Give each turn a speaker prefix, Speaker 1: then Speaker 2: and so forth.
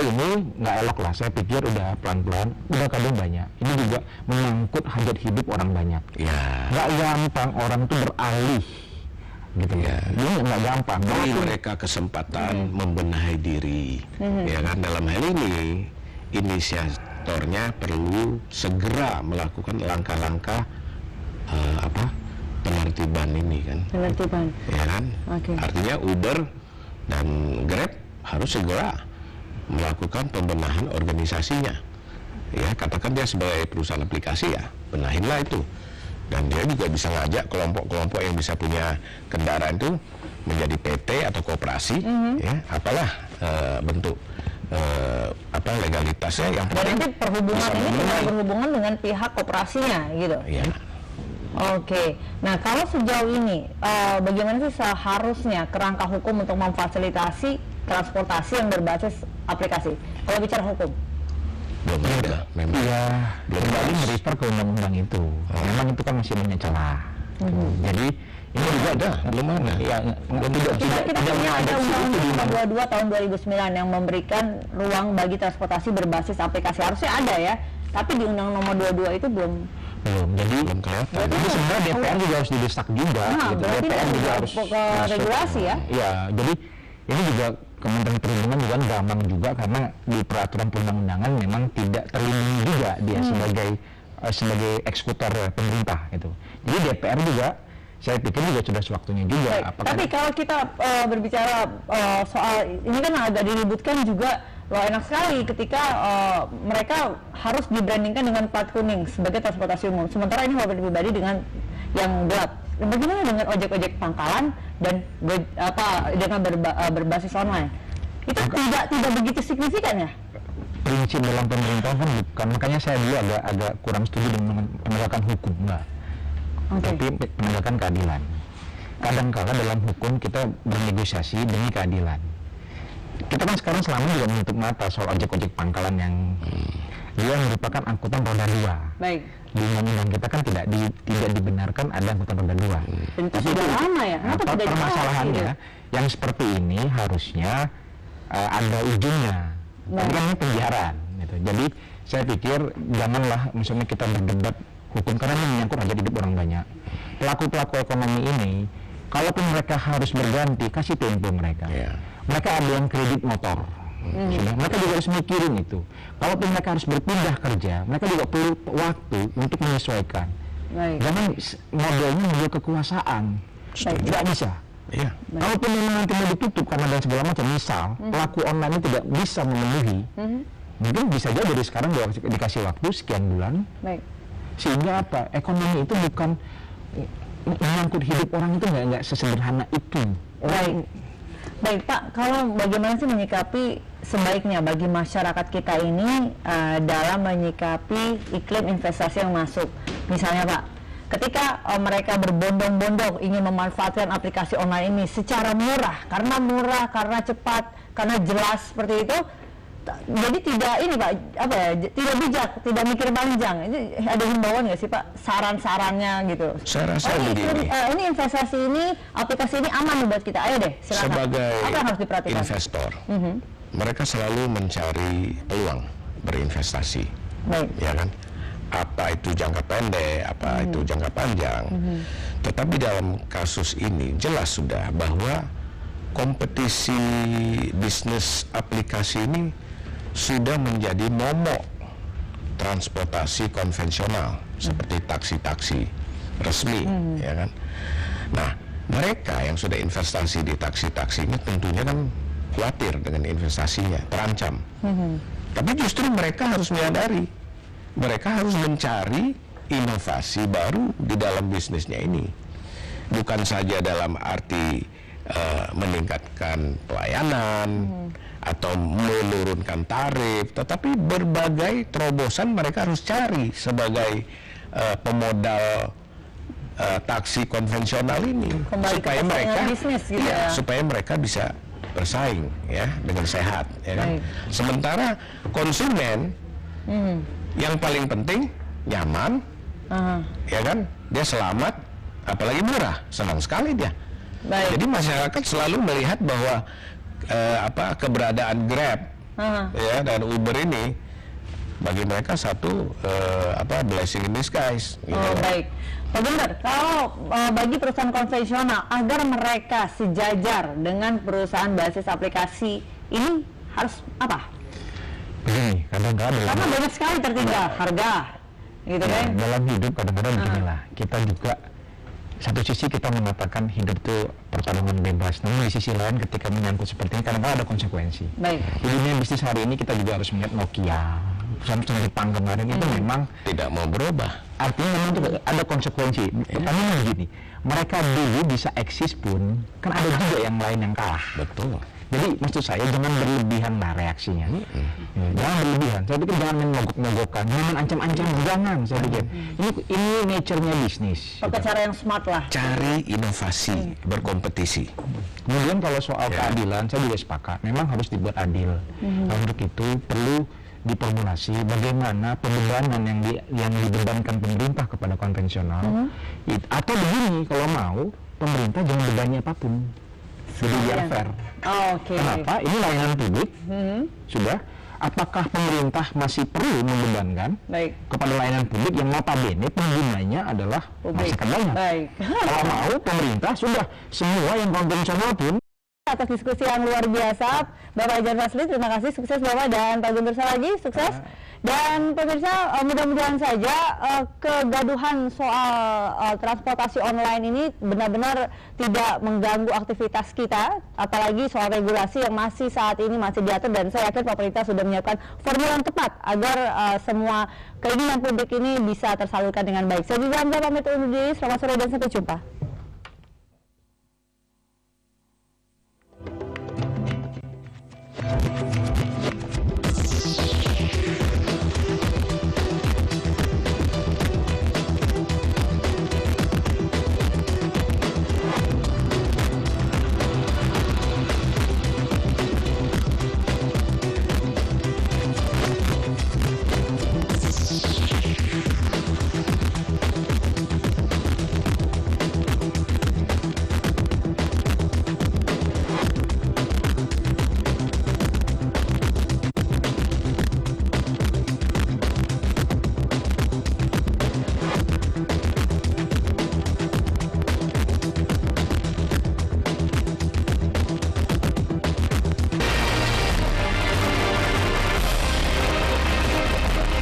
Speaker 1: ini nggak elok lah, saya pikir udah pelan-pelan, udah kadang banyak. Ini juga menyangkut hajat hidup orang banyak. Nggak gampang orang tuh beralih, gitu ya. Ini nggak gampang.
Speaker 2: Beri mereka kesempatan membenahi diri, ya kan. Dalam hal ini, inisiatornya perlu segera melakukan langkah-langkah penertiban ini kan.
Speaker 3: Penertiban.
Speaker 2: Ya kan. Artinya Uber dan Grab harus segera melakukan pembenahan organisasinya. Ya, katakan dia sebagai perusahaan aplikasi, ya benahinlah itu. Dan dia juga bisa ngajak kelompok-kelompok yang bisa punya kendaraan itu menjadi PT atau koperasi, ya apalah bentuk legalitasnya yang penting.
Speaker 3: Berarti perhubungan ini tidak berhubungan dengan pihak koperasinya, gitu.
Speaker 2: Ya.
Speaker 3: Oke, nah kalau sejauh ini bagaimana sih seharusnya kerangka hukum untuk memfasilitasi transportasi yang berbasis aplikasi? Kalau bicara hukum,
Speaker 2: belum ada, memang.
Speaker 1: Iya, kembali merefer ke undang-undang itu. Memang itu kan masih banyak celah. Jadi ini juga ada, belum ada. Ya,
Speaker 3: kita punya ada Undang-Undang 22 tahun 2009 yang memberikan ruang bagi transportasi berbasis aplikasi. Harusnya ada ya, tapi di Undang Nomor 22 itu belum.
Speaker 1: Jadi jadi sebenarnya DPR juga harus didesak juga. Gitu. DPR juga harus
Speaker 3: regulasi ya.
Speaker 1: Iya, jadi ini juga Kementerian Perhubungan juga gampang juga karena di peraturan perundang-undangan memang tidak terlindungi juga dia sebagai eksekutor pemerintah gitu. Jadi DPR juga saya pikir juga sudah sewaktunya juga.
Speaker 3: Tapi kalau kita berbicara soal ini kan agak diributkan juga. Wah, enak sekali ketika mereka harus dibrandingkan dengan plat kuning sebagai transportasi umum. Sementara ini mobil pribadi dengan yang gelap. Bagaimana dengan ojek-ojek pangkalan dan dengan berbasis online? Itu tidak begitu signifikan ya?
Speaker 1: Prinsip dalam pemerintahan kan bukan, makanya saya dulu agak kurang setuju dengan penegakan hukum, enggak. Tapi penegakan keadilan. Kadang-kala dalam hukum kita bernegosiasi demi keadilan. Kita kan sekarang selama juga menutup mata soal ojek-ojek pangkalan yang dia merupakan angkutan roda dua.
Speaker 3: Baik.
Speaker 1: Di undang-undang kita kan tidak dibenarkan ada angkutan roda dua.
Speaker 3: Itu sudah lama ya.
Speaker 1: Permasalahannya yang seperti ini harusnya ada ujungnya. Tapi kan ini penjarahan. Gitu. Jadi saya pikir janganlah misalnya kita berdebat hukum karena ini menyangkut hajat hidup orang banyak. Pelaku-pelaku ekonomi ini, kalaupun mereka harus berganti, kasih tempo mereka. Mereka ada yang kredit motor. Mereka juga harus mikirin itu. Kalaupun mereka harus berpindah kerja, mereka juga perlu waktu untuk menyesuaikan. Jangan modelnya menjual kekuasaan. Tidak bisa. Kalaupun memang nanti mau ditutup karena dan segala macam, misal pelaku online ini tidak bisa memenuhi, mungkin bisa jadi dari sekarang dikasih waktu sekian bulan, sehingga apa? Ekonomi itu bukan menyangkut hidup orang itu nggak sesederhana itu.
Speaker 3: Baik Pak, kalau bagaimana sih menyikapi sebaiknya bagi masyarakat kita ini dalam menyikapi iklim investasi yang masuk? Misalnya Pak, ketika mereka berbondong-bondong ingin memanfaatkan aplikasi online ini secara murah, karena cepat, karena jelas seperti itu, jadi tidak ini Pak, tidak bijak, tidak mikir panjang. Ini ada himbauan nggak sih Pak, saran-sarannya gitu?
Speaker 2: Saya rasa begini.
Speaker 3: Ini investasi ini, aplikasi ini aman buat kita. Ayo deh, silakan.
Speaker 2: Sebagai
Speaker 3: apa yang harus diperhatikan?
Speaker 2: Investor, mereka selalu mencari peluang berinvestasi, ya kan? Apa itu jangka pendek, apa itu jangka panjang. Tetapi dalam kasus ini jelas sudah bahwa kompetisi bisnis aplikasi ini sudah menjadi momok transportasi konvensional seperti taksi-taksi resmi, ya kan. Nah, mereka yang sudah investasi di taksi-taksi ini tentunya kan khawatir dengan investasinya, terancam. Tapi justru mereka harus menyadari, mereka harus mencari inovasi baru di dalam bisnisnya ini. Bukan saja dalam arti meningkatkan pelayanan atau menurunkan tarif, tetapi berbagai terobosan mereka harus cari sebagai pemodal taksi konvensional ini. Supaya mereka bisnis, gitu supaya mereka bisa bersaing ya dengan sehat, ya kan? Sementara konsumen yang paling penting nyaman, ya kan, dia selamat, apalagi murah, senang sekali dia. Jadi masyarakat selalu melihat bahwa keberadaan Grab ya, dan Uber ini bagi mereka satu blessing in disguise. Gitu.
Speaker 3: Baik, Pak Guntur, kalau bagi perusahaan konvensional agar mereka sejajar dengan perusahaan basis aplikasi ini harus apa?
Speaker 1: Begini, kadang-kadang
Speaker 3: Karena banyak sekali tertinggal harga, gitu kan?
Speaker 1: Dalam hidup kadang-kadang beginilah, kita juga satu sisi kita mengatakan hidup itu pertarungan bebas, namun di sisi lain ketika menyangkut seperti ini kadang-kadang ada konsekuensi.
Speaker 3: Baik.
Speaker 1: Di dunia bisnis hari ini kita juga harus melihat Nokia, perusahaan Jepang kemarin itu memang
Speaker 2: tidak mau berubah.
Speaker 1: Artinya memang itu ada konsekuensi. Pertama begini, mereka dulu bisa eksis pun, kan ada juga yang lain yang kalah.
Speaker 2: Betul.
Speaker 1: Jadi maksud saya jangan berlebihan lah reaksinya. Jangan berlebihan. Saya pikir jangan mogok-mogokkan, jangan ancam-ancam, jangan. Saya pikir ini nature-nya bisnis.
Speaker 3: Pakai cara yang smart lah.
Speaker 2: Cari inovasi, berkompetisi.
Speaker 1: Kemudian kalau soal keadilan, saya juga sepakat. Memang harus dibuat adil. Untuk itu perlu diformulasi bagaimana pembebanan yang dibebankan pemerintah kepada konvensional. Atau begini, kalau mau pemerintah jangan bebannya apapun. Jadi biar fair. Kenapa? Ini layanan publik. Sudah. Apakah pemerintah masih perlu membebankan kepada layanan publik yang notabene penggunanya adalah masyarakat banyak? Kalau mau pemerintah sudah semua yang konvensional pun.
Speaker 3: Atas diskusi yang luar biasa, Bapak Jan Fasli, terima kasih, sukses Bapak, dan Pak Guntur Saragi, sukses. Dan pemirsa, mudah-mudahan saja kegaduhan soal transportasi online ini benar-benar tidak mengganggu aktivitas kita, apalagi soal regulasi yang masih saat ini masih diatur, dan saya yakin pemerintah sudah menyiapkan formula yang tepat agar semua keinginan publik ini bisa tersalurkan dengan baik. Saya juga pamit undur diri, selamat sore dan sampai jumpa.